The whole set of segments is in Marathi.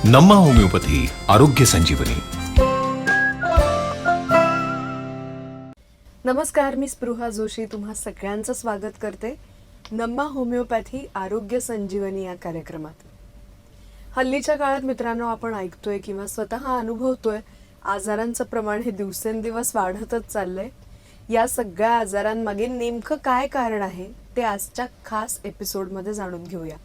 नम्मा होमिओपॅथी आरोग्य संजीवनी. नमस्कार, मी स्पृहा जोशी तुम्हा सगळ्यांचं स्वागत करते नम्मा होमिओपॅथी आरोग्य संजीवनी या कार्यक्रमात. हल्लीच्या काळात मित्रांनो आपण ऐकतोय किंवा स्वतः अनुभवतोय आजारांचं प्रमाण हे दिवसेंदिवस वाढतच चाललंय. या सगळ्या आजारांमागे नेमकं काय कारण आहे ते आजच्या खास एपिसोडमध्ये जाणून घेऊया.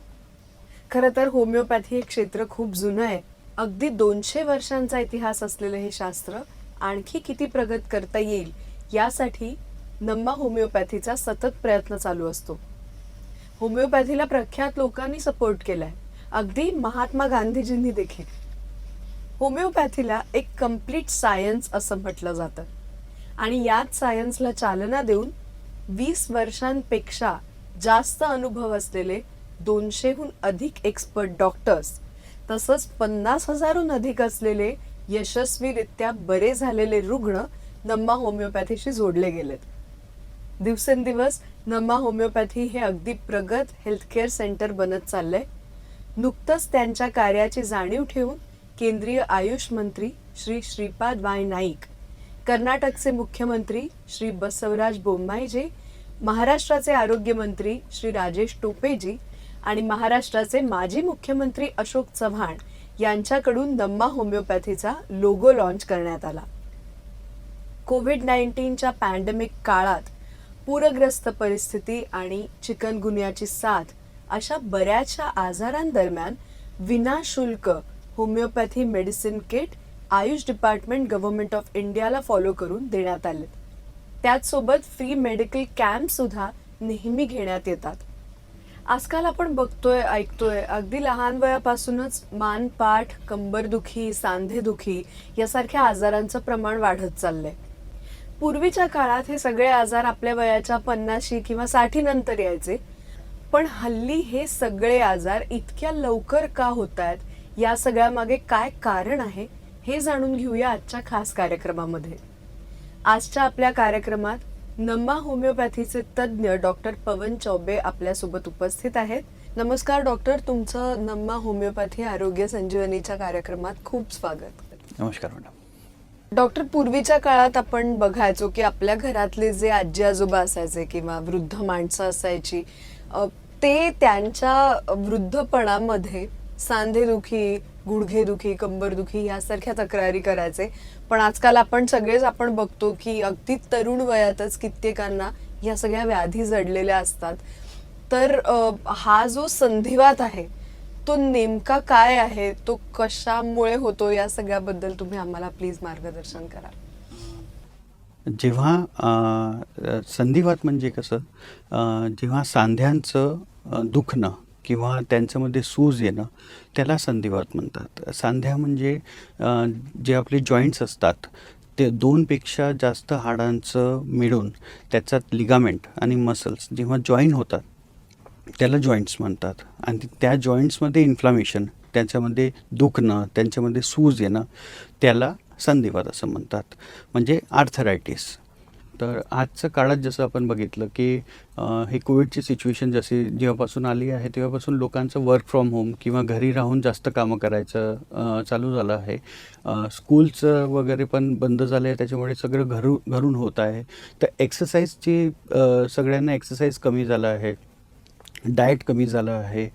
खरं तर होमिओपॅथी हे क्षेत्र खूप जुनं आहे. अगदी 200 वर्षांचा इतिहास असलेलं हे शास्त्र आणखी किती प्रगत करता येईल यासाठी नम्मा होमिओपॅथीचा सतत प्रयत्न चालू असतो. होमिओपॅथीला प्रख्यात लोकांनी सपोर्ट केलाय, अगदी महात्मा गांधीजींनी देखील. होमिओपॅथीला एक कम्प्लीट सायन्स असं म्हटलं जातं आणि याच सायन्सला चालना देऊन 20 वर्षांपेक्षा जास्त अनुभव असलेले 200हून अधिक एक्सपर्ट डॉक्टर्स तसंच 50,000हून अधिक असलेले यशस्वीरित्या बरे झालेले रुग्ण नम्मा होमिओपॅथीशी जोडले गेलेत. दिवसेंदिवस नम्मा होमिओपॅथी हे अगदी प्रगत हेल्थकेअर सेंटर बनत चाललंय. नुकतंच त्यांच्या कार्याची जाणीव ठेवून केंद्रीय आयुष मंत्री श्री श्रीपाद वाय नाईक, कर्नाटकचे मुख्यमंत्री श्री बसवराज बोम्माईजी, महाराष्ट्राचे आरोग्य मंत्री श्री राजेश टोपेजी आणि महाराष्ट्राचे माजी मुख्यमंत्री अशोक चव्हाण यांच्याकडून नम्मा होमिओपॅथीचा लोगो लॉन्च करण्यात आला. कोविड-19च्या पॅन्डेमिक काळात पूरग्रस्त परिस्थिती आणि चिकनगुन्याची साथ अशा बऱ्याचशा आजारांदरम्यान विनाशुल्क homeopathy medicine kit AYUSH department government of इंडियाला फॉलो करून देण्यात आले. त्याचसोबत फ्री मेडिकल कॅम्प सुद्धा नेहमी घेण्यात येतात. आजकाल आपण बघतोय ऐकतोय अगदी लहान वयापासूनच मान पाठ कंबरदुखी सांधेदुखी यासारख्या आजारांचं प्रमाण वाढत चाललंय. पूर्वीच्या काळात हे सगळे आजार आपल्या वयाच्या 50 किंवा 60 नंतर यायचे, पण हल्ली हे सगळे आजार इतक्या लवकर का होत आहेत, या सगळ्यामागे काय कारण आहे हे जाणून घेऊया आजच्या खास कार्यक्रमामध्ये. आजच्या आपल्या कार्यक्रमात नम्मा होमिओपॅथीचे तज्ज्ञ डॉक्टर पवन चौबे आपल्यासोबत उपस्थित आहेत. नमस्कार डॉक्टर, तुमचं नम्मा होमिओपॅथी आरोग्य संजीवनीच्या कार्यक्रमात खूप स्वागत. नमस्कार मॅडम. डॉक्टर, पूर्वीच्या काळात आपण बघायचो की आपल्या घरातले जे आजी आजोबा असायचे किंवा वृद्ध माणसं असायची, ते त्यांच्या वृद्धपणामध्ये सांधेदुखी, गुडघेदुखी, कंबरदुखी यासारख्या तक्रारी करायचे. पण आजकाल आपण बघतो की अगदी तरुण वयातच कित्येकांना या सगळ्या व्याधी जडलेल्या असतात. तर हा जो संधिवात आहे तो नेमका काय आहे, तो कशामुळे होतो, या सगळ्याबद्दल तुम्ही आम्हाला प्लीज मार्गदर्शन करा. जेव्हा संधिवात म्हणजे कसं, जेव्हा सांध्यांचं दुखणं किंवा त्यांच्यामध्ये सूज येणं त्याला संधिवात म्हणतात. सांध्या म्हणजे जे आपले जॉईंट्स असतात ते 2पेक्षा जास्त हाडांचं मिळून त्याच्यात लिगामेंट आणि मसल्स जेव्हा जॉईन होतात त्याला जॉईंट्स म्हणतात. आणि त्या जॉईंट्समध्ये इन्फ्लामेशन, त्याच्यामध्ये दुखणं, त्यांच्यामध्ये सूज येणं त्याला संधिवात असं म्हणतात, म्हणजे आर्थरायटिस. तर आजच्या काळात जसं आपण बघितलं की हे कोविडची सिच्युएशन जशी जेव्हापासून आली आहे तेव्हापासून लोकांचं वर्क फ्रॉम होम किंवा घरी राहून जास्त कामं करायचं चालू झालं आहे. स्कूलचं वगैरे पण बंद झालं आहे, त्याच्यामुळे सगळं घरून होत आहे. तर एक्सरसाइजची सगळ्यांना एक्सरसाइज कमी झालं आहे, डाएट कमी झालं आहे.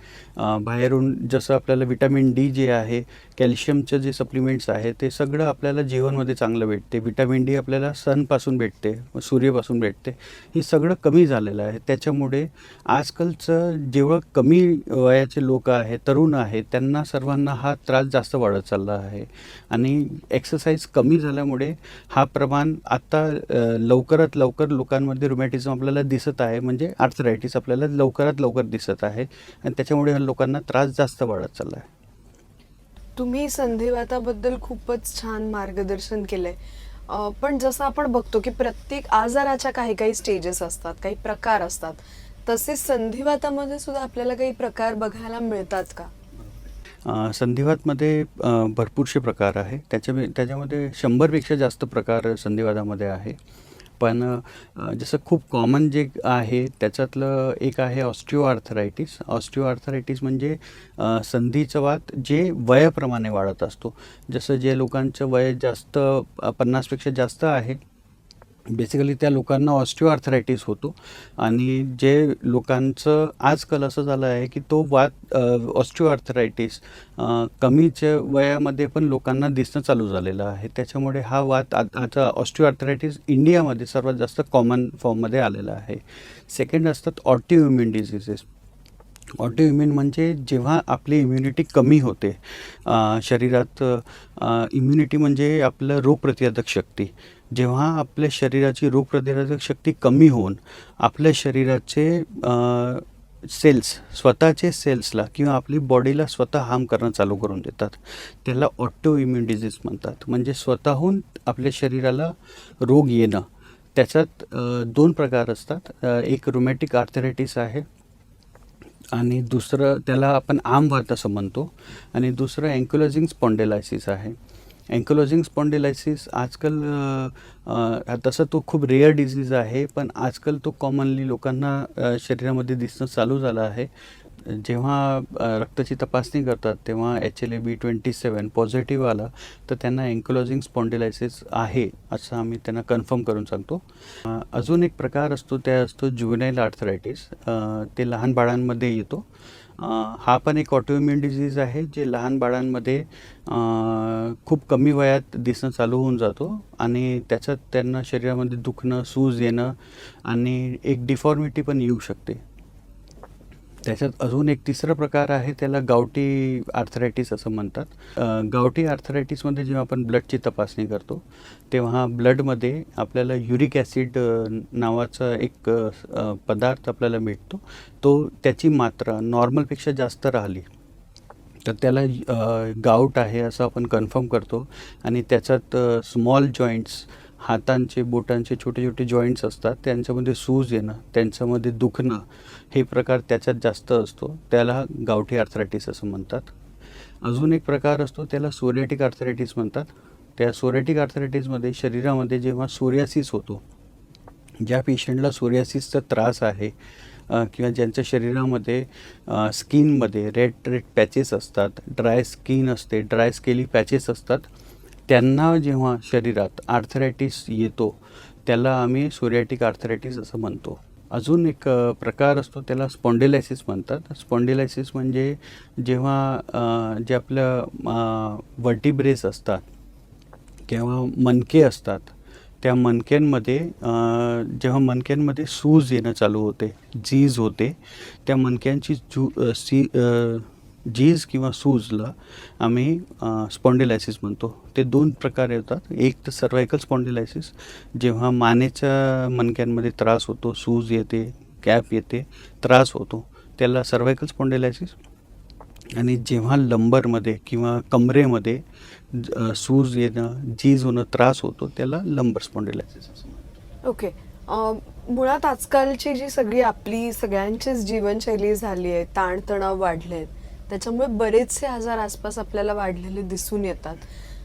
बाहेरून जसं आपल्याला विटॅमिन डी जे आहे, कॅल्शियमचं जे सप्लिमेंट्स आहे ते सगळं आपल्याला जेवणमध्ये चांगलं भेटते. विटॅमिन डी आपल्याला सनपासून भेटते, सूर्यापासून भेटते. हे सगळं कमी झालेलं आहे. त्याच्यामुळे आजकालचं जेवढं कमी वयाचे लोक आहेत, तरुण आहेत, त्यांना सर्वांना हा त्रास जास्त वाढत चालला आहे. आणि एक्सरसाइज कमी झाल्यामुळे हा प्रमाण आत्ता लवकरात लवकर लोकांमध्ये रुमॅटिझम आपल्याला दिसत आहे, म्हणजे आर्थरायटिस आपल्याला लवकरात लवकर दिसत आहे आणि त्याच्यामुळे लोकांना त्रास जास्त वाढत चालला आहे. तुम्ही संधिवाताबद्दल खूपच छान मार्गदर्शन केलंय. पण जसं आपण बघतो की प्रत्येक आजाराच्या काही स्टेजेस असतात, काही प्रकार असतात, तसेच संधिवातामध्ये सुद्धा आपल्याला काही प्रकार बघायला मिळतात का? संधिवातमध्ये भरपूरसे प्रकार आहे. त्याच्यामध्ये 100पेक्षा जास्त प्रकार संधिवातामध्ये आहे. पण जसं खूप कॉमन जे आहे त्याच्यातलं एक आहे ऑस्टिओआर्थरायटिस. ऑस्टिओआर्थरायटिस म्हणजे संधीचा वात जे वयाप्रमाणे वाढत असतो. जसं जे लोकांचं वय जास्त 50पेक्षा जास्त आहे, बेसिकली त्या लोकांना ऑस्टिओआर्थरायटिस होतो. आणि जे लोकांचं आजकाल असं झालं आहे की तो वात ऑस्टिओआर्थरायटिस कमीच्या वयामध्ये पण लोकांना दिसणं चालू झालेलं आहे. त्याच्यामुळे हा वात आता ऑस्टिओआर्थरायटिस इंडियामध्ये सर्वात जास्त कॉमन फॉर्ममध्ये आलेला आहे. सेकंड असतात ऑटोइम्युन डिझिजेस. ऑटोइम्युन म्हणजे जेव्हा आपली इम्युनिटी कमी होते शरीरात. इम्युनिटी म्हणजे आपलं रोगप्रतिरोधक शक्ती. जेव्हा आपल्या शरीराची रोगप्रतिरोधक शक्ती कमी होऊन आपल्या शरीराचे सेल्स स्वतःचे सेल्सला किंवा आपली बॉडीला स्वतः हार्म करणं चालू करून देतात, त्याला ऑटोइम्युन डिझीज म्हणतात. म्हणजे स्वतःहून आपल्या शरीराला रोग येणं. त्याच्यात 2 प्रकार असतात. एक रुमॅटिक आर्थरायटिस आहे आणि दुसरं त्याला आपण आमवात असं म्हणतो. आणि दुसरं अँक्युलोजिंग स्पॉन्डिलायसिस आहे. अँक्युलोजिंग स्पॉन्डिलायसिस आजकाल तसं तो खूप रेअर डिझीज आहे, पण आजकाल तो कॉमनली लोकांना शरीरामध्ये दिसणं चालू झालं आहे. जेव्हा रक्ताची तपासणी करतात तेव्हा HLA-B27 पॉझिटिव्ह आला तर त्यांना अँक्युलोजिंग स्पॉन्डिलायसिस आहे असं आम्ही त्यांना कन्फर्म करून सांगतो. अजून एक प्रकार असतो, त्या असतो जुवेनाइल आर्थरायटिस. ते लहान बाळांमध्ये येतो. हा पण एक ऑटोइम्युन डिझीज आहे जे लहान बाळांमध्ये खूप कमी वयात दिसणं चालू होऊन जातो आणि त्याच्यात त्यांना शरीरामध्ये दुखणं, सूज येणं आणि एक डिफॉर्मिटी पण येऊ शकते. त्याच्यात अजून एक तिसरा प्रकार आहे, त्याला गावठी आर्थरायटिस असं म्हणतात. गावठी आर्थरायटिसमध्ये जेव्हा आपण ब्लडची तपासणी करतो तेव्हा ब्लडमध्ये आपल्याला युरिक ॲसिड नावाचा एक पदार्थ आपल्याला भेटतो. तो त्याची मात्रा नॉर्मलपेक्षा जास्त राहिली तर त्याला गाऊट आहे असं आपण कन्फर्म करतो. आणि त्याच्यात स्मॉल जॉईंट्स, हातांचे बोटांचे छोटे छोटे जॉईंट्स असतात, त्यांच्यामध्ये सूज येणं, त्यांच्यामध्ये दुखणं, हे प्रकार त्याच्यात जास्त असतो. त्याला गावठी आर्थरायटिस असं म्हणतात. अजून एक प्रकार असतो त्याला सोरियाटिक आर्थरायटिस म्हणतात. त्या सोरियाटिक आर्थरायटिसमध्ये शरीरामध्ये जेव्हा सोरियासिस होतो, ज्या पेशंटला सोरियासिसचा त्रास आहे किंवा ज्यांच्या शरीरामध्ये स्किनमध्ये रेड पॅचेस असतात, ड्राय स्किन असते, ड्राय स्केली पॅचेस असतात, त्यांना जेव्हा शरीरात आर्थरायटिस येतो त्याला आम्ही सोरियाटिक आर्थरायटिस असं म्हणतो. अजून एक प्रकार असतो त्याला स्पॉन्डिलायसिस म्हणतात. स्पॉन्डिलायसिस म्हणजे जेव्हा जे आपल्या वर्टिब्रेस असतात किंवा मणके असतात, त्या मणक्यांमध्ये जेव्हा मणक्यांमध्ये सूज येणं चालू होते, झीज होते, त्या मणक्यांची झीज किंवा सूजला आम्ही स्पॉन्डिलायसिस म्हणतो. ते 2 प्रकार येतात. एक तर सर्वायकल स्पॉन्डिलायसिस, जेव्हा मानेच्या मणक्यांमध्ये त्रास होतो, सूज येते, गॅप येते, त्रास होतो, त्याला सर्वायकल स्पॉन्डिलायसिस. आणि जेव्हा लंबरमध्ये किंवा कमरेमध्ये सूज येणं, झीज होणं, त्रास होतो, त्याला लंबर स्पॉन्डिलायसिस असं म्हणतो. ओके. मुळात आजकालची जी सगळी आपली सगळ्यांचीच जीवनशैली झाली आहे, ताणतणाव वाढले आहेत, त्याच्यामुळे बरेचसे आजार आसपास आपल्याला वाढलेले दिसून येतात.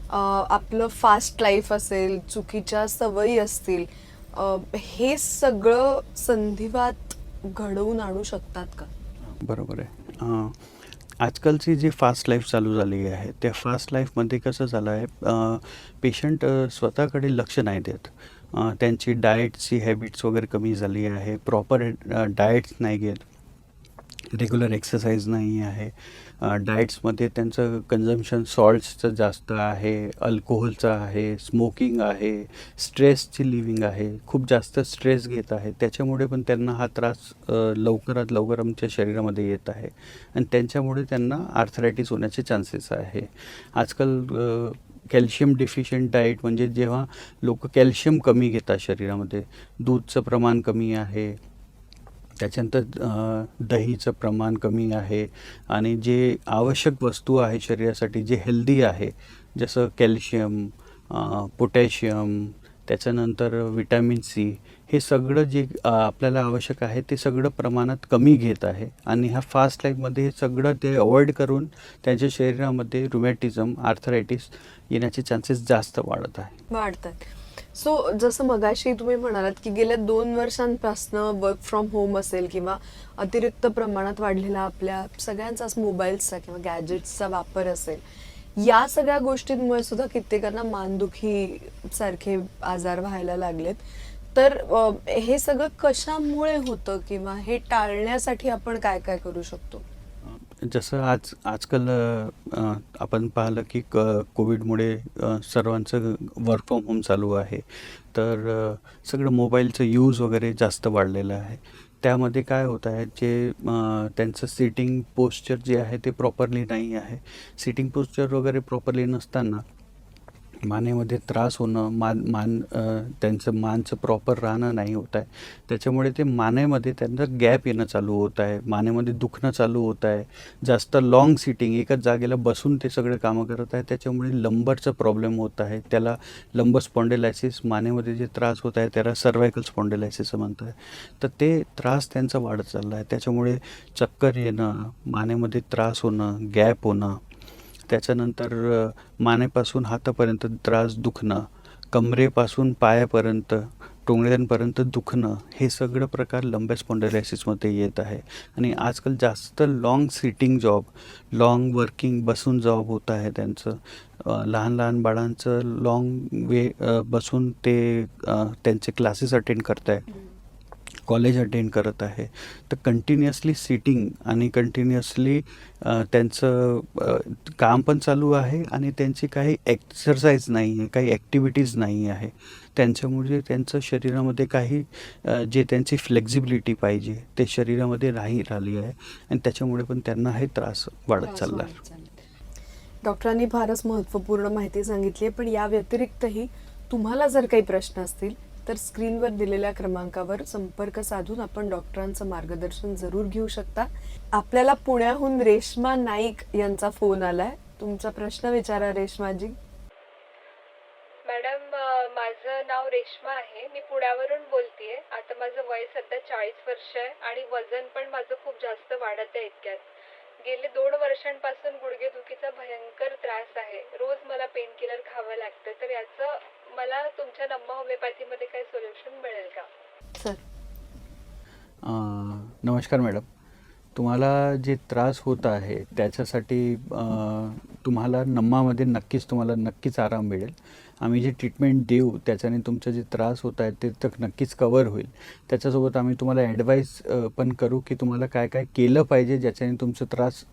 आपलं फास्ट लाईफ असेल, चुकीच्या सवयी असतील, हे सगळं संधिवात घडवून आणू शकतात का? बरोबर आहे. आजकालची जी फास्ट लाईफ चालू झाली आहे त्या फास्ट लाईफमध्ये कसं झालं आहे, पेशंट स्वतःकडे लक्ष नाही देत. त्यांची डाएटची हॅबिट्स वगैरे कमी झाली आहे, प्रॉपर डाएट्स नाही घेत, रेग्युलर एक्सरसाइज नाही आहे, डाएट्समध्ये त्यांचं कन्झम्पशन सॉल्ट्सचं जास्त आहे, अल्कोहोलचं आहे, स्मोकिंग आहे, स्ट्रेसची लिव्हिंग आहे, खूप जास्त स्ट्रेस घेत आहे. त्याच्यामुळे पण त्यांना हा त्रास लवकरात लवकर आमच्या शरीरामध्ये येत आहे आणि त्यांच्यामुळे त्यांना आर्थरायटिस होण्याचे चान्सेस आहे. आजकाल कॅल्शियम डिफिशियंट डाएट म्हणजे जेव्हा लोक कॅल्शियम कमी घेतात शरीरामध्ये, दूधचं प्रमाण कमी आहे, त्याच्यानंतर दहीचं प्रमाण कमी आहे आणि जे आवश्यक वस्तू आहे शरीरासाठी जे हेल्दी आहे जसं कॅल्शियम, पोटॅशियम, त्याच्यानंतर विटॅमिन सी, हे सगळं जे आपल्याला आवश्यक आहे ते सगळं प्रमाणात कमी घेत आहे. आणि ह्या फास्ट लाईफमध्ये हे सगळं ते अवॉइड करून त्यांच्या शरीरामध्ये रुमॅटिझम, आर्थरायटिस येण्याचे चान्सेस जास्त वाढतात. सो जसं मगाशी तुम्ही म्हणालात की गेल्या 2 वर्षांपासनं वर्क फ्रॉम होम असेल किंवा अतिरिक्त प्रमाणात वाढलेला आपल्या सगळ्यांचाच मोबाईल्सचा किंवा गॅजेट्सचा वापर असेल, या सगळ्या गोष्टींमुळे सुद्धा कित्येकांना मानदुखी सारखे आजार व्हायला लागलेत. तर हे सगळं कशामुळे होतं किंवा हे टाळण्यासाठी आपण काय काय करू शकतो? जसं आजकाल आपण पाहिलं की कोविडमुळे सर्वांचं वर्क फ्रॉम होम चालू आहे. तर सगळं मोबाईलचं यूज वगैरे जास्त वाढलेलं आहे. त्यामध्ये काय होत आहे, जे त्यांचं सिटिंग पोस्चर जे आहे ते प्रॉपरली नाही आहे. सिटिंग पोस्चर वगैरे प्रॉपरली नसताना मानेमध्ये त्रास होणं, त्यांचं मानचं प्रॉपर राहणं नाही होत आहे. त्याच्यामुळे ते मानेमध्ये त्यांचं गॅप येणं चालू होत आहे, मानेमध्ये दुखणं चालू होत आहे. जास्त लॉंग सिटिंग एकाच जागेला बसून ते सगळे कामं करत आहे, त्याच्यामुळे लंबरचा प्रॉब्लेम होत आहे. त्याला लंबर स्पॉन्डिलायसिस, मानेमध्ये जे त्रास होत आहे त्याला सर्वायकल स्पॉन्डिलायसिस म्हणत आहे. तर ते त्रास त्यांचा वाढत चालला आहे. त्याच्यामुळे चक्कर येणं, मानेमध्ये त्रास होणं, गॅप होणं, त्याच्यानंतर मानेपासून हातापर्यंत त्रास दुखणं, कमरेपासून पायापर्यंत, टोंगळ्यांपर्यंत दुखणं, हे सगळं प्रकार लंबर स्पॉन्डिलायसिसमध्ये येत आहे. आणि आजकाल जास्त long sitting job, long working बसून जॉब होत आहे त्यांचं. लहान लहान बाळांचं लॉंग बसून ते त्यांचे क्लासेस अटेंड करत आहे, कॉलेज अटेंड करत आहे. तर कंटिन्युअसली सिटिंग आणि कंटिन्युअसली त्यांचं काम पण चालू आहे आणि त्यांची काही एक्सरसाइज नाही आहे, काही ॲक्टिव्हिटीज नाही आहे. त्यांच्यामुळे त्यांचं शरीरामध्ये काही जे त्यांची फ्लेक्झिबिलिटी पाहिजे ते शरीरामध्ये नाही राहिली आहे आणि त्याच्यामुळे पण त्यांना हे त्रास वाढत चालला आहे. डॉक्टरांनी फारच महत्त्वपूर्ण माहिती सांगितली आहे. पण या व्यतिरिक्तही तुम्हाला जर काही प्रश्न असतील तर स्क्रीनवर दिलेल्या क्रमांकावर संपर्क साधून आपण डॉक्टरांचं मार्गदर्शन जरूर घेऊ शकता. आपल्याला पुण्याहून रेश्मा नाईक यांचा फोन आलाय. तुमचा प्रश्न विचारा रेश्माजी. मॅडम, माझं नाव रेश्मा आहे. मी पुण्यावरून बोलतेय. आता माझं वय सध्या 40 वर्ष आहे आणि वजन पण माझं खूप जास्त वाढत आहे इतक्यात. गेले 2 वर्षांपासून गुडघेदुखीचा भयंकर त्रास आहे. रोज मला पेन किलर खावं लागतं. तर याचं मला तुमच्या नम्मा होमिओपॅथीमध्ये काही सोल्युशन मिळेल का? सर, नमस्कार मॅडम. तुम्हाला जे त्रास होत आहे त्याच्यासाठी तुम्हाला नम्मामध्ये नक्कीच आराम मिळेल. आम्ही जे ट्रीटमेंट देऊ त्याच्याने तुमचं जे त्रास होत आहे ते तर नक्कीच कवर होईल. त्याच्यासोबत आम्ही तुम्हाला ॲडवाईस पण करू की तुम्हाला काय काय केलं पाहिजे ज्याच्याने तुमचा त्रास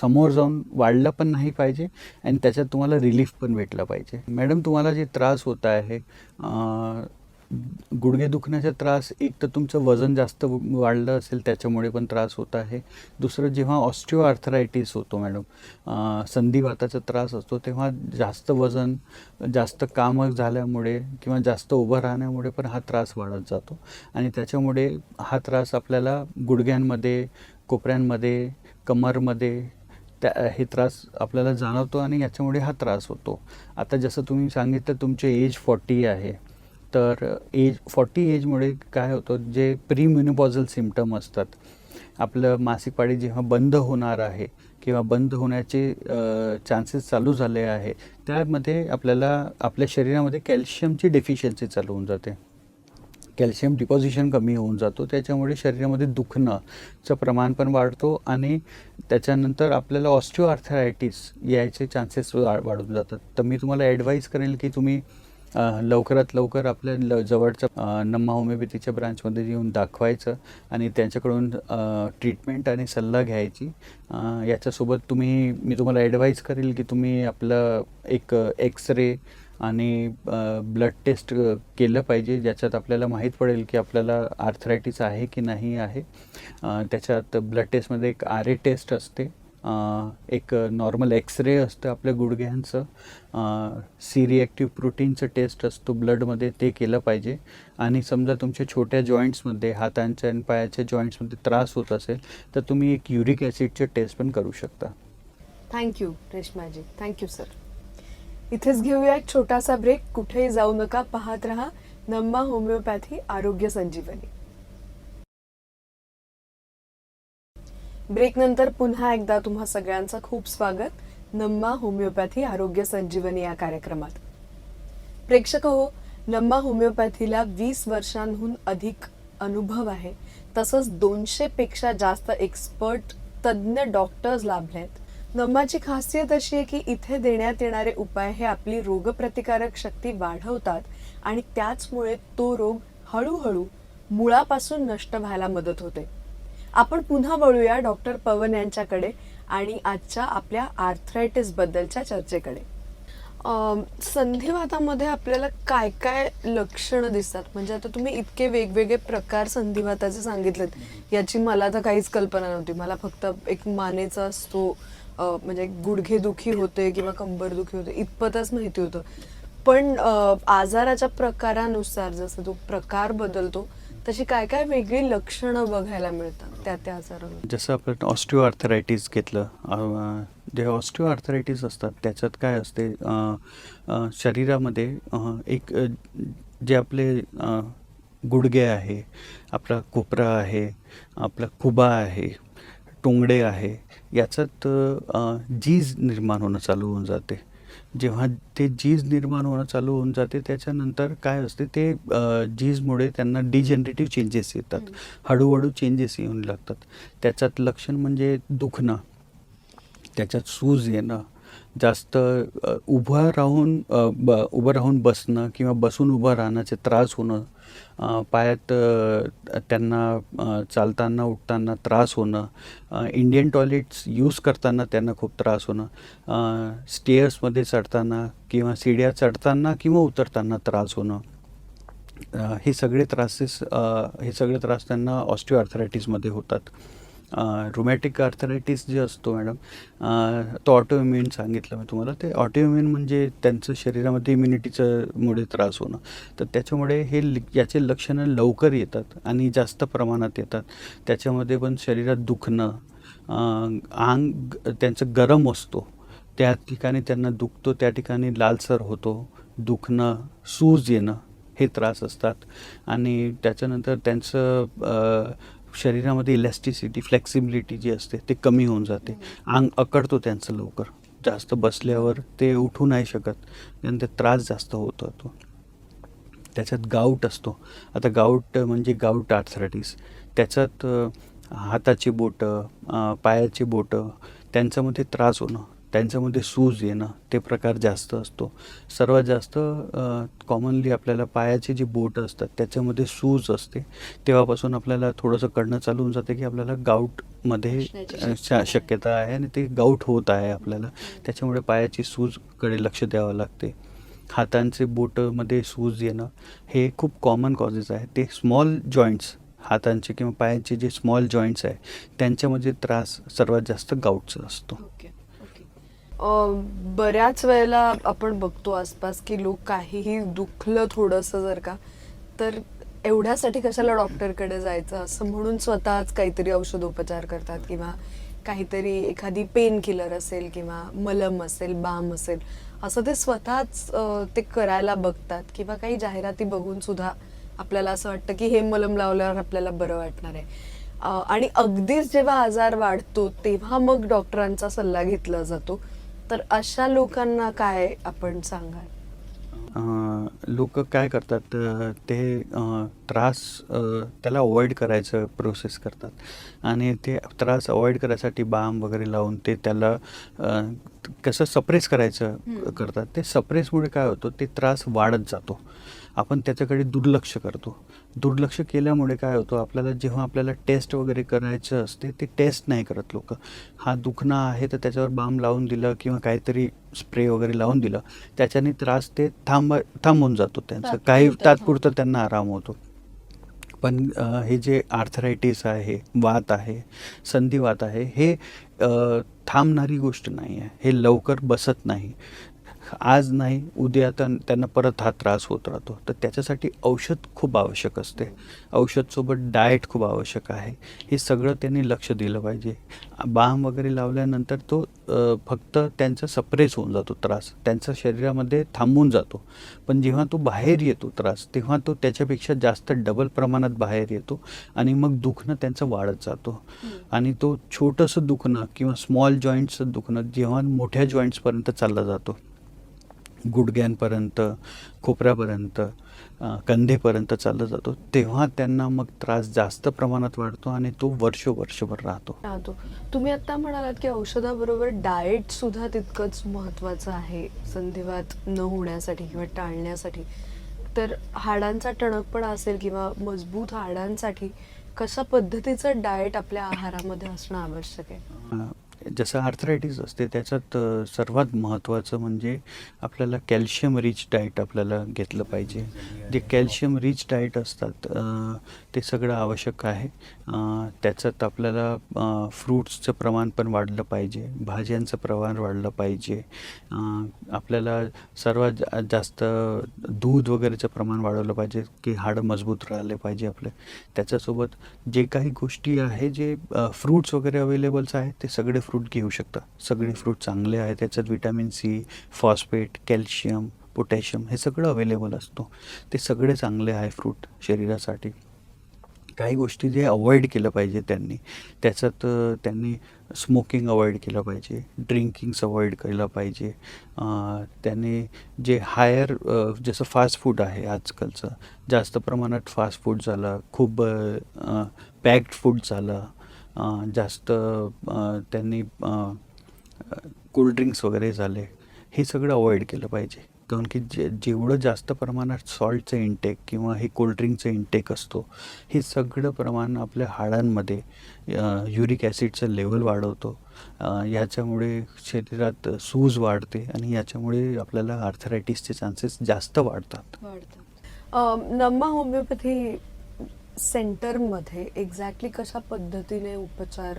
समोर जाऊन वाढला पण नाही पाहिजे आणि त्याच्यात तुम्हाला रिलीफ पण भेटला पाहिजे. मॅडम, तुम्हाला जे त्रास होत आहे, गुडघे दुखण्याचा त्रास, एक तर तुमचं वजन जास्त वाढलं असेल त्याच्यामुळे पण त्रास होत आहे. दुसरं, जेव्हा ऑस्टिओआर्थरायटिस होतो मॅडम, संधिवाताचा त्रास असतो, तेव्हा जास्त वजन, जास्त कामं झाल्यामुळे किंवा जास्त उभं राहण्यामुळे पण हा त्रास वाढत जातो आणि त्याच्यामुळे हा त्रास आपल्याला गुडघ्यांमध्ये, कोपऱ्यांमध्ये, कमरमध्ये हे त्रास आपल्याला जाणवतो आणि याच्यामुळे हा त्रास होतो. आता जसं तुम्ही सांगितलं तुमचे एज 40 आहे, तर 40 एजमुळे काय होतं, जे प्रीमेनोपॉझल सिम्पटम असतात, आपलं मासिक पाळी जेव्हा बंद होणार आहे किंवा बंद होण्याचे चान्सेस चालू झाले आहे, त्यामध्ये आपल्याला आपल्या शरीरामध्ये कॅल्शियमची डेफिशियन्सी चालू होऊन जाते. कॅल्शियम डिपॉझिशन कमी होऊन जातो. त्याच्यामुळे शरीरामध्ये दुखणंचं प्रमाण पण वाढतो आणि त्याच्यानंतर आपल्याला ऑस्टिओआर्थरायटिस यायचे चान्सेस वाढून जातात. तर मी तुम्हाला ॲडवाईस करेल की तुम्ही लवकरात लवकर आपल्या जवळच्या नम्मा होमिओपॅथीच्या ब्रांचमध्ये येऊन दाखवायचं आणि त्यांच्याकडून ट्रीटमेंट आणि सल्ला घ्यायची. याच्यासोबत मी तुम्हाला ॲडवाईस करेल की तुम्ही आपलं एक एक्सरे आणि ब्लड टेस्ट केलं पाहिजे, ज्याच्यात आपल्याला माहीत पडेल की आपल्याला आर्थरायटिस आहे की नाही आहे. त्याच्यात ब्लड टेस्टमध्ये एक RA टेस्ट असते, एक नॉर्मल एक्सरे असतं आपल्या गुडघ्यांचं, C रिॲक्टिव्ह प्रोटीनचं टेस्ट असतो ब्लडमध्ये, ते केलं पाहिजे. आणि समजा तुमच्या छोट्या जॉईंट्समध्ये, हातांच्या आणि पायाच्या जॉईंट्समध्ये त्रास होत असेल तर तुम्ही एक युरिक ॲसिडचे टेस्ट पण करू शकता. Thank you Reshmaji, thank you sir. इथेच घेऊया एक छोटासा ब्रेक. कुठेही जाऊ नका, पाहत रहा नम्मा होमिओपॅथी आरोग्य संजीवनी. ब्रेक नंतर पुन्हा एकदा तुम्हा सगळ्यांचं खूप स्वागत नम्मा होमिओपॅथी आरोग्य संजीवनी या कार्यक्रमात. प्रेक्षक हो, नम्मा होमिओपॅथीला 20 वर्षांहून अधिक अनुभव आहे. तसंच 200 पेक्षा जास्त एक्सपर्ट तज्ज्ञ डॉक्टर्स लाभले आहेत. नम्माची खासियत अशी आहे की इथे देण्यात येणारे उपाय हे आपली रोगप्रतिकारक शक्ती वाढवतात आणि त्याचमुळे तो रोग हळूहळू मुळापासून नष्ट व्हायला मदत होते. आपण पुन्हा वळूया डॉक्टर पवन यांच्याकडे आणि आजच्या आपल्या आर्थरायटिस बद्दलच्या चर्चेकडे. संधिवातामध्ये आपल्याला काय काय लक्षणं दिसतात? म्हणजे आता तुम्ही इतके वेगवेगळे प्रकार संधिवाताचे सांगितलेत, याची मला तर काहीच कल्पना नव्हती. मला फक्त एक मानेचा असतो, म्हणजे गुडघेदुखी होते किंवा कंबरदुखी होते इतपतच माहिती होतं. पण आजाराच्या प्रकारानुसार जसं तो प्रकार बदलतो तशी काय काय वेगळी लक्षणं बघायला मिळतात त्या आजाराला? जसं आपण ऑस्टिओआर्थरायटिस घेतलं, जे ऑस्टिओआर्थरायटिस असतात त्याच्यात काय असते, शरीरामध्ये एक जे आपले गुडघे आहे, आपला कोपरा आहे, आपला खुबा आहे, टोंगडे आहे, याच्यात जीज निर्माण होणं चालू होऊन जाते. जेव्हा ते जीज निर्माण होणं चालू होऊन जाते त्याच्यानंतर काय असते, ते जीजमुळे त्यांना डिजनरेटिव्ह चेंजेस येतात, हळूहळू चेंजेस येऊन लागतात. त्याच्यात लक्षण म्हणजे दुखणं, त्याच्यात सूज येणं, जास्त उभं राहून बसणं किंवा बसून उभं राहण्याचे त्रास होणं, पायात त्यांना चालताना उठताना त्रास होणं, इंडियन टॉयलेट्स यूज करताना त्यांना खूप त्रास होणं, स्टेअर्समध्ये चढताना किंवा सीड्या चढताना किंवा उतरताना त्रास होणं, हे सगळे त्रास त्यांना ऑस्टिओआर्थरायटिसमध्ये होतात. रुमॅटिक आर्थरायटिस जे असतो मॅडम, तो ऑटोइम्युन सांगितलं मी तुम्हाला. ते ऑटोइम्युन म्हणजे त्यांचं शरीरामध्ये इम्युनिटीमुळे त्रास होणं. तर त्याच्यामुळे याचे लक्षणं लवकर येतात आणि जास्त प्रमाणात येतात. त्याच्यामध्ये पण शरीरात दुखणं, अंग त्यांचं गरम असतो, त्या ठिकाणी त्यांना दुखतो, त्या ठिकाणी लालसर होतो, दुखणं, सूज येणं, हे त्रास असतात. आणि त्याच्यानंतर त्यांचं शरीरामध्ये इलॅस्टिसिटी, फ्लेक्सिबिलिटी जी असते ते कमी होऊन जाते. अंग अकडतो त्यांचं लवकर, जास्त बसल्यावर ते उठू नाही शकत, त्यानंतर त्रास जास्त होत होतो. त्याच्यात गाऊट असतो. आता गाऊट म्हणजे गाऊट आर्थरायटिस, त्याच्यात हाताची बोटं, पायाची बोटं, त्यांच्यामध्ये त्रास होणं, त्यांच्यामध्ये सूज येणं, ते प्रकार जास्त असतो. सर्वात जास्त कॉमनली आपल्याला पायाची जी बोटं असतात त्याच्यामध्ये सूज असते. तेव्हापासून आपल्याला थोडंसं कळणं चालू होऊन जाते की आपल्याला गाऊटमध्ये शक्यता आहे आणि ते गाऊट होत आहे आपल्याला. त्याच्यामुळे पायाची सूजकडे लक्ष द्यावं लागते. हातांचे बोटमध्ये सूज येणं हे खूप कॉमन कॉजेस आहे. ते स्मॉल जॉईंट्स, हातांचे किंवा पायाचे जे स्मॉल जॉईंट्स आहे त्यांच्यामध्ये त्रास सर्वात जास्त गाऊटचा असतो. बऱ्याच वेळेला आपण बघतो आसपास की लोक काहीही दुखलं थोडंसं जर का, तर एवढ्यासाठी कशाला डॉक्टरकडे जायचं असं म्हणून स्वतःच काहीतरी औषधोपचार करतात किंवा काहीतरी एखादी पेन किलर असेल किंवा मलम असेल, बाम असेल, असं ते स्वतःच ते करायला बघतात. किंवा काही जाहिराती बघून सुद्धा आपल्याला असं वाटतं की हे मलम लावल्यावर आपल्याला बरं वाटणार आहे. आणि अगदीच जेव्हा आजार वाढतो तेव्हा मग डॉक्टरांचा सल्ला घेतला जातो. तर अशा लोकांना काय आपण सांगाल? लोक काय करतात, ते त्रास त्याला अवॉइड करायचं प्रोसेस करतात आणि ते त्रास अवॉइड करायसाठी बाम वगैरे लावून ते त्याला कसं सप्रेस करायचं करतात. ते सप्रेसमुळे काय होतं, ते त्रास वाढत जातो. आपण त्याच्याकडे दुर्लक्ष करतो. दुर्लक्ष केल्यामुळे काय होतं, आपल्याला जेव्हा आपल्याला टेस्ट वगैरे करायचं असते ते टेस्ट नाही करत लोक. हा दुखणं आहे तर त्याच्यावर बाम लावून दिलं किंवा काहीतरी स्प्रे वगैरे लावून दिलं, त्याच्याने त्रास ते थांबून जातो त्यांचं, काही तात्पुरतं त्यांना आराम होतो. पण हे जे आर्थरायटिस आहे, वात आहे, संधिवात आहे, हे थांबणारी गोष्ट नाही आहे. हे लवकर बसत नाही. आज नाही उद्या त्यांना परत हा त्रास होत राहतो. तर त्याच्यासाठी औषध खूप आवश्यक असते. औषधसोबत डाएट खूप आवश्यक आहे. हे सगळं त्यांनी लक्ष दिलं पाहिजे. बाम वगैरे लावल्यानंतर तो फक्त त्यांचा सप्रेस होऊन जातो त्रास, त्यांच्या शरीरामध्ये थांबून जातो. पण जेव्हा तो बाहेर येतो त्रास, तेव्हा तो त्याच्यापेक्षा जास्त डबल प्रमाणात बाहेर येतो आणि मग दुखणं त्यांचं वाढत जातो. आणि तो छोटंसं दुखणं किंवा स्मॉल जॉईंट्सचं दुखणं जेव्हा मोठ्या जॉईंट्सपर्यंत चालला जातो, गुडघ्यांपर्यंत, खोपऱ्यापर्यंत, कंधेपर्यंत चालला जातो, तेव्हा त्यांना मग त्रास जास्त प्रमाणात वाढतो आणि तो वर्षभर राहतो. राहतो. तुम्ही आता म्हणालात की औषधाबरोबर डाएट सुद्धा तितकंच महत्वाचं आहे संधिवात न होण्यासाठी किंवा टाळण्यासाठी. तर हाडांचा टणकपणा असेल किंवा मजबूत हाडांसाठी कशा पद्धतीचं डाएट आपल्या आहारामध्ये असणं आवश्यक आहे? जसं आर्थरायटिस असते त्याच्यात सर्वात महत्त्वाचं म्हणजे आपल्याला कॅल्शियम रिच डाएट आपल्याला घेतलं पाहिजे. जे कॅल्शियम रिच डाएट असतात ते सगळं आवश्यक आहे. त्याच्यात आपल्याला फ्रूट्सचं प्रमाण पण वाढलं पाहिजे, भाज्यांचं प्रमाण वाढलं पाहिजे, आपल्याला सर्वात जास्त दूध वगैरेचं प्रमाण वाढवलं पाहिजे की हाडं मजबूत राहिले पाहिजे आपले. त्याच्यासोबत जे काही गोष्टी आहे जे फ्रूट्स वगैरे अवेलेबल्स आहेत ते सगळे फ्रूट घेऊ शकता. सगळे फ्रूट चांगले आहेत, त्याच्यात vitamin C, phosphate, calcium, potassium हे सगळं अवेलेबल असतो. ते सगळे चांगले आहे फ्रूट शरीरासाठी. काही गोष्टी जे अवॉइड केलं पाहिजे त्याच्यात त्यांनी स्मोकिंग अवॉइड केलं पाहिजे, ड्रिंकिंग्स अवॉइड केलं पाहिजे. त्यांनी जे हायर जसं फास्ट फूड आहे आजकालचं, जास्त प्रमाणात फास्ट फूड झालं, खूप पॅक्ड फूड झालं, जास्त त्यांनी कोल्ड्रिंक्स वगैरे झाले, हे सगळं अवॉइड केलं पाहिजे. कारण की जेवढं जास्त प्रमाणात सॉल्टचं इंटेक किंवा हे कोल्ड्रिंकचं इंटेक असतो, हे सगळं प्रमाण आपल्या हाडांमध्ये युरिक ॲसिडचं लेवल वाढवतो. याच्यामुळे शरीरात सूज वाढते आणि याच्यामुळे आपल्याला आर्थरायटिसचे चान्सेस जास्त वाढतात. नम्मा होमिओपॅथी सेंटरमध्ये एक्झॅक्टली कशा पद्धतीने उपचार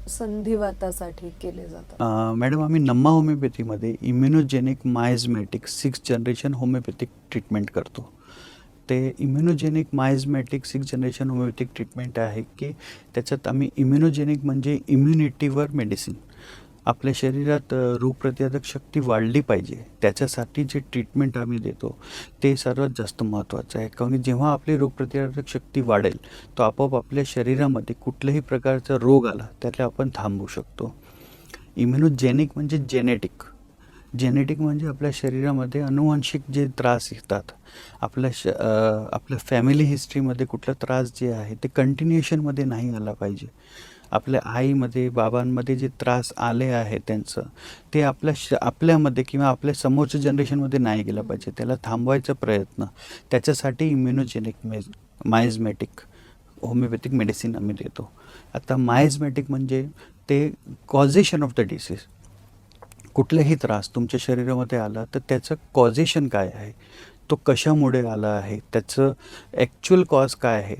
संधिवातासाठी केले जातात? मॅडम, आम्ही नम्मा होमिओपॅथीमध्ये immunogenic miasmatic 6th generation homeopathic treatment करतो. ते immunogenic miasmatic 6th generation homeopathic treatment आहे की त्याच्यात आम्ही इम्युनोजेनिक म्हणजे इम्युनिटीवर मेडिसिन. आपल्या शरीरात रोगप्रतिकारक शक्ती वाढली पाहिजे त्याच्यासाठी जे ट्रीटमेंट आम्ही देतो ते सर्वात जास्त महत्त्वाचं आहे. कारण की जेव्हा आपली रोगप्रतिकारक शक्ती वाढेल तो आपोआप आपल्या शरीरामध्ये कुठल्याही प्रकारचा रोग आला त्याला आपण थांबवू शकतो. इम्युनोजेनिक म्हणजे जेनेटिक म्हणजे आपल्या शरीरामध्ये अनुवांशिक जे त्रास येतात, आपल्या फॅमिली हिस्ट्रीमध्ये कुठला त्रास जे आहे ते कंटिन्युएशनमध्ये नाही आला पाहिजे. आपल्या आईमध्ये, बाबांमध्ये जे त्रास आले आहे त्यांचं ते आपल्यामध्ये किंवा आपल्या समोरच्या जनरेशनमध्ये नाही गेलं पाहिजे. त्याला थांबवायचा प्रयत्न, त्याच्यासाठी इम्युनोजेनिक मायझमॅटिक होमिओपॅथिक मेडिसिन आम्ही देतो. आता मायझमॅटिक म्हणजे ते कॉझेशन ऑफ द डिसीज. कुठलाही त्रास तुमच्या शरीरामध्ये आला तर त्याचं कॉझेशन काय आहे, तो कशामुळे आला आहे, त्याचं ॲक्च्युअल कॉज काय आहे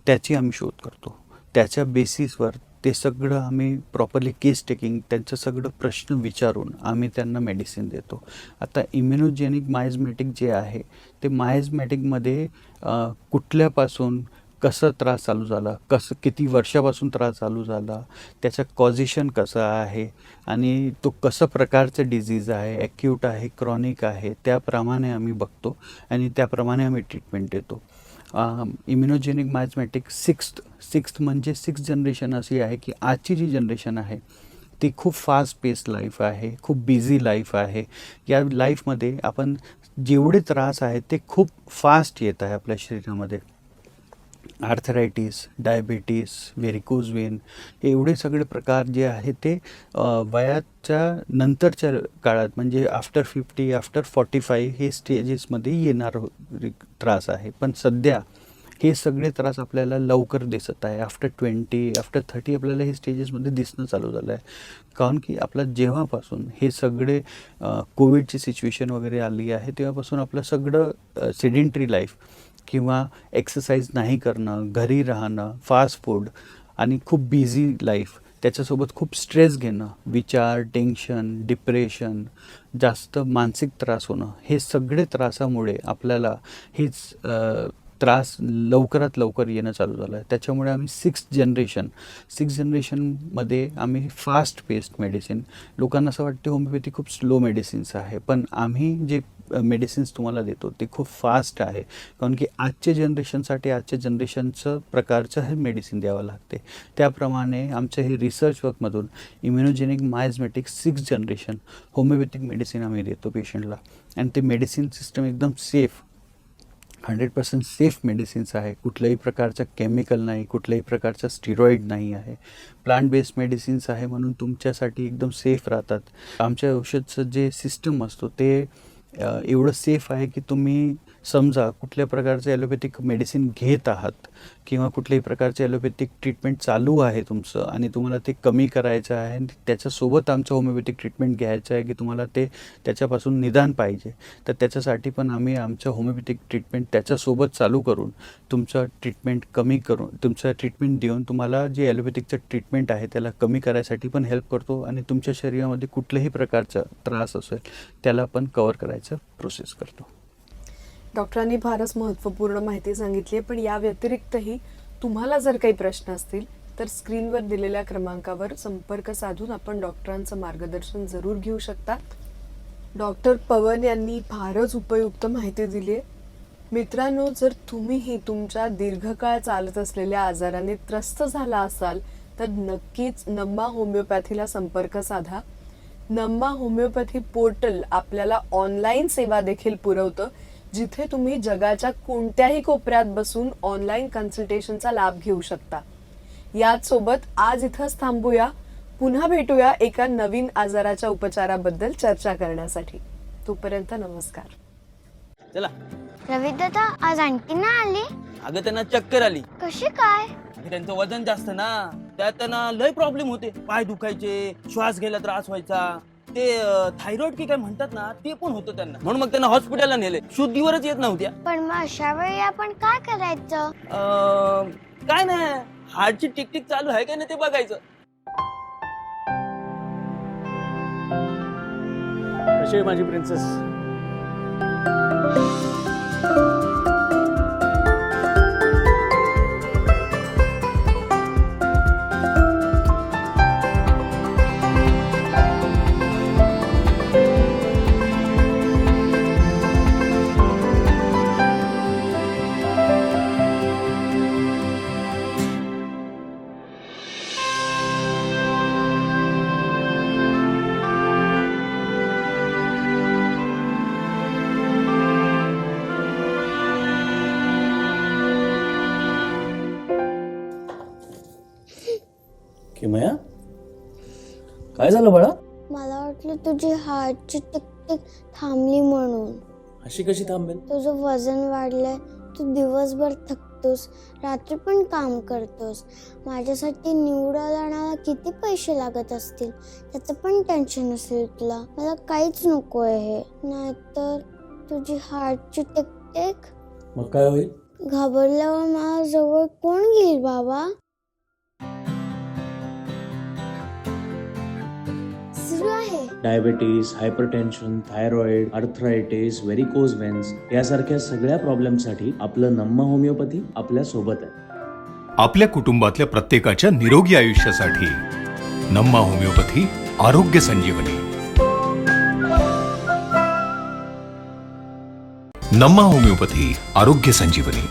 त्याची आम्ही शोध करतो. त्याच्या बेसिसवर ते सगळं आम्ही प्रॉपरली केस टेकिंग त्यांचं सगळं प्रश्न विचारून आम्ही त्यांना मेडिसिन देतो. आता इम्युनोजेनिक मायझमॅटिक जे आहे ते मायझमॅटिकमध्ये कुठल्यापासून कसं त्रास चालू झाला, किती वर्षापासून त्रास चालू झाला, त्याचं कॉझेशन कसं आहे आणि तो कसं प्रकारचं डिझीज आहे, ॲक्यूट आहे, क्रॉनिक आहे, त्याप्रमाणे आम्ही बघतो आणि त्याप्रमाणे आम्ही ट्रीटमेंट देतो. इम्युनोजेनिक मायझमॅटिक सिक्स्थ म्हणजे 6th जनरेशन अशी आहे की आजची जी जनरेशन आहे ती खूप फास्ट पेस लाईफ आहे, खूप बिझी लाईफ आहे. या लाईफमध्ये आपण जेवढे त्रास आहेत ते खूप फास्ट येत आहे आपल्या शरीरामध्ये. आर्थरायटिस, डायबिटीस, व्हेरिकोज वेन एवढे सगळे प्रकार जे आहे ते वयाच्या नंतरच्या काळात म्हणजे आफ्टर 50, आफ्टर 45 हे स्टेजेसमध्ये येणार त्रास आहे. पण सध्या हे सगळे त्रास आपल्याला लवकर दिसत आहे. आफ्टर 20, आफ्टर 30 आपल्याला हे स्टेजेसमध्ये दिसणं चालू झालं आहे. कारण की आपला जेव्हापासून हे सगळे कोविडची सिच्युएशन वगैरे आली आहे तेव्हापासून आपलं सगळं सेडेंटरी लाईफ किंवा एक्सरसाइज नाही करणं, घरी राहणं, फास्ट फूड आणि खूप बिझी लाईफ, त्याच्यासोबत खूप स्ट्रेस घेणं, विचार, टेन्शन, डिप्रेशन, जास्त मानसिक त्रास होणं, हे सगळे त्रासामुळे आपल्याला हेच त्रास लवकरात लवकर येणं चालू झालं आहे. त्याच्यामुळे आम्ही सिक्स्थ जनरेशनमध्ये आम्ही फास्ट पेस्ड मेडिसिन, लोकांना असं वाटते होमिओपॅथी खूप स्लो मेडिसिन्स आहे, पण आम्ही जे मेडिसिन्स तुम्हाला देतो ते खूप फास्ट आहे. कारण की आजच्या जनरेशनचं प्रकारचं हे मेडिसिन द्यावं लागते. त्याप्रमाणे आमचं हे रिसर्च वर्कमधून immunogenic miasmatic 6th generation homeopathic medicine आम्ही देतो पेशंटला. आणि ते मेडिसिन सिस्टम एकदम सेफ, 100% सेफ मेडिसिन्स आहे. कुठल्याही प्रकारचं केमिकल नाही, कुठल्याही प्रकारचं स्टिरॉइड नाही आहे. प्लांट बेस्ड मेडिसिन्स आहे म्हणून तुमच्यासाठी एकदम सेफ राहतात. आमच्या औषधचं जे सिस्टम असतो ते एवढं सेफ आहे की तुम्ही समजा कुठल्या प्रकारचं ॲलोपॅथिक मेडिसिन घेत आहात किंवा कुठल्याही प्रकारचे ॲलोपॅथिक ट्रीटमेंट चालू आहे तुमचं आणि तुम्हाला ते कमी करायचं आहे आणि त्याच्यासोबत आमचं होमिओपॅथिक ट्रीटमेंट घ्यायचं आहे की तुम्हाला ते त्याच्यापासून निदान पाहिजे, तर त्याच्यासाठी पण आम्ही आमचं होमिओपॅथिक ट्रीटमेंट त्याच्यासोबत चालू करून तुमचं ट्रीटमेंट कमी करून तुमचं ट्रीटमेंट देऊन तुम्हाला जे ॲलोपॅथिकचं ट्रीटमेंट आहे त्याला कमी करायसाठी पण हेल्प करतो आणि तुमच्या शरीरामध्ये कुठल्याही प्रकारचा त्रास असेल त्याला पण कवर करायचं प्रोसेस करतो. डॉक्टरांनी फारच महत्त्वपूर्ण माहिती सांगितली आहे, पण या व्यतिरिक्तही तुम्हाला जर काही प्रश्न असतील तर स्क्रीनवर दिलेल्या क्रमांकावर संपर्क साधून आपण डॉक्टरांचं मार्गदर्शन जरूर घेऊ शकता. डॉक्टर पवन यांनी फारच उपयुक्त माहिती दिली आहे. मित्रांनो, जर तुम्हीही तुमच्या दीर्घकाळ चालत असलेल्या आजाराने त्रस्त झाला असाल तर नक्कीच नम्मा होमिओपॅथीला संपर्क साधा. नम्मा होमिओपॅथी पोर्टल आपल्याला ऑनलाईन सेवा देखील पुरवतं, जिथे तुम्ही जगाच्या कोणत्याही कोपऱ्यात बसून ऑनलाईन कन्सल्टेशनचा लाभ घेऊ शकता. याच सोबत आज इथंच थांबूया. पुन्हा भेटूया एका नवीन आजाराच्या उपचाराबद्दल चर्चा करण्यासाठी. तोपर्यंत नमस्कार. चला. रवी दादा, आज आणखी ना आली? अगं त्यांना चक्कर आली. कशी काय? अगं त्यांचं वजन जास्त ना, त्यात त्यांना लय प्रॉब्लेम होते. पाय दुखायचे, श्वास घ्यायला त्रास व्हायचा, ते थायरॉइड की काय म्हणतात ना ते पण होतं त्यांना. म्हणून मग त्यांना हॉस्पिटलला नेले. शुद्धीवरच येत नव्हत्या. पण मग अशा वेळी आपण काय करायचं? काय नाही, हार्टची टिकटिक चालू आहे का नाही ते बघायचं. कशी आहे माझी प्रिन्सेस? किमया, काय झालं बाळा? मला वाटलं तुझी हार्टची टिकटिक थांबली म्हणून. अशी कशी थांबेल? तुझं वजन वाढलंय, तू दिवसभर थकतोस, रात्री पण काम करतोस. माझ्यासाठी निवडायला आणायला किती पैसे लागत असतील, त्याचं पण टेन्शन असेल तुला. मला काहीच नको आहे हे. नाहीतर तुझी हार्टची टिकटिक. मग काय होईल? घाबरल्यावर मला जवळ कोण घेईल बाबा? सुरू आहे. Diabetes, hypertension, thyroid, arthritis, varicose veins यासारख्या सगळ्या प्रॉब्लेमसाठी आपलं नम्मा होमिओपॅथी आपल्या सोबत आहे. आपल्या कुटुंबातल्या प्रत्येकाच्या निरोगी आयुष्यासाठी नम्मा होमिओपॅथी आरोग्य संजीवनी. नम्मा होमिओपॅथी आरोग्य संजीवनी.